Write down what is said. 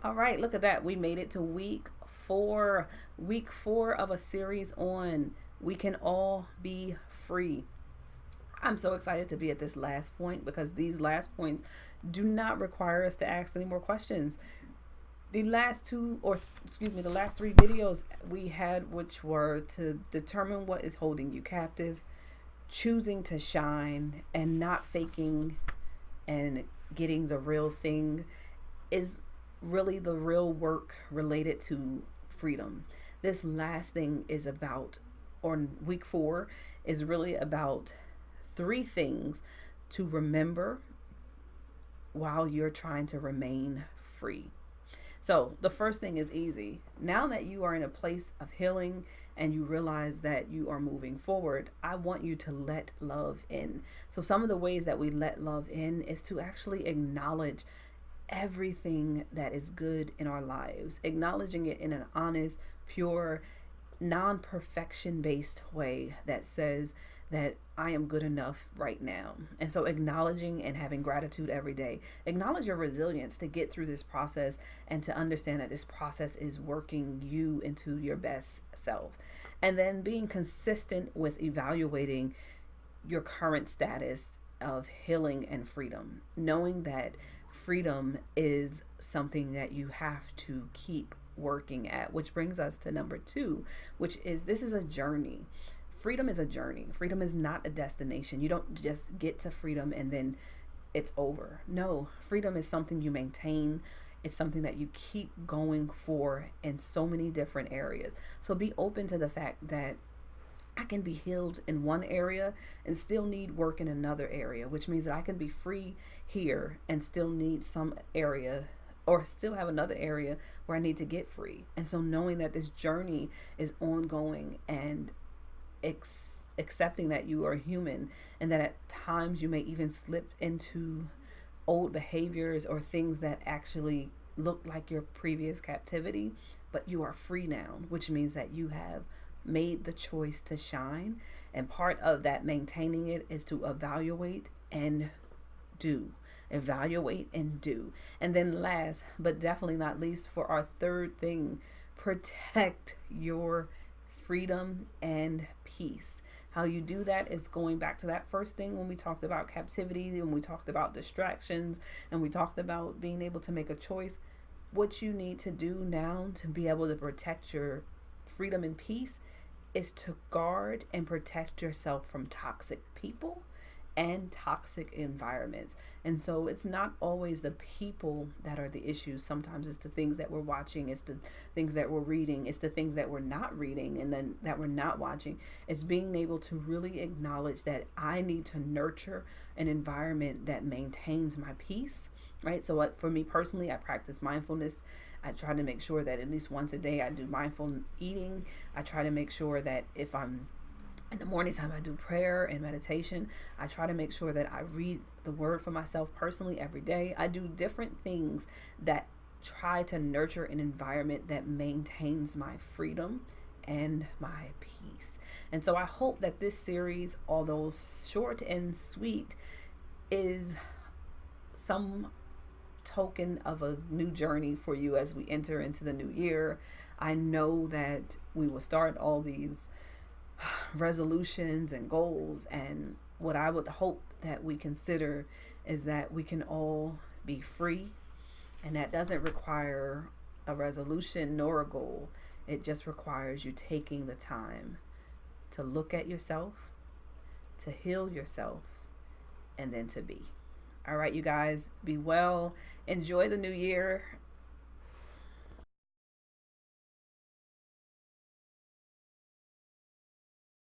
All right, look at that. We made it to week 4 of a series on We Can All Be Free. I'm so excited to be at this last point because these last points do not require us to ask any more questions. The last two, or excuse me, the last three videos we had, which were to determine what is holding you captive, choosing to shine, and not faking and getting the real thing, is really the real work related to freedom. This last thing is about, or week 4 is really about three things to remember while you're trying to remain free. So the first thing is easy. Now that you are in a place of healing and you realize that you are moving forward, I want you to let love in. So some of the ways that we let love in is to actually acknowledge everything that is good in our lives, acknowledging it in an honest, pure, non-perfection based way that says that I am good enough right now. And so acknowledging and having gratitude every day. Acknowledge your resilience to get through this process and to understand that this process is working you into your best self. And then being consistent with evaluating your current status of healing and freedom, knowing that freedom is something that you have to keep working at, which brings us to number 2, which is this is a journey. Freedom is a journey. Freedom is not a destination. You don't just get to freedom and then it's over. No, freedom is something you maintain. It's something that you keep going for in so many different areas. So be open to the fact that I can be healed in one area and still need work in another area, which means that I can be free here and still need some area or still have another area where I need to get free. And so knowing that this journey is ongoing and accepting that you are human and that at times you may even slip into old behaviors or things that actually look like your previous captivity, but you are free now, which means that you have made the choice to shine. And part of that maintaining it is to evaluate and do. Evaluate and do. And then last, but definitely not least, for our third thing, protect your freedom and peace. How you do that is going back to that first thing when we talked about captivity, when we talked about distractions, and we talked about being able to make a choice. What you need to do now to be able to protect your freedom and peace is to guard and protect yourself from toxic people and toxic environments. And so it's not always the people that are the issues. Sometimes it's the things that we're watching, it's the things that we're reading, it's the things that we're not reading and then that we're not watching. It's being able to really acknowledge that I need to nurture an environment that maintains my peace, right? So for me personally, I practice mindfulness. I try to make sure that at least once a day I do mindful eating. I try to make sure that if I'm in the morning time, I do prayer and meditation. I try to make sure that I read the word for myself personally every day. I do different things that try to nurture an environment that maintains my freedom and my peace. And so I hope that this series, although short and sweet, is some token of a new journey for you as we enter into the new year. I know that we will start all these resolutions and goals, and what I would hope that we consider is that we can all be free, and that doesn't require a resolution nor a goal. It just requires you taking the time to look at yourself, to heal yourself, and then to be. All right, you guys, be well. Enjoy the new year.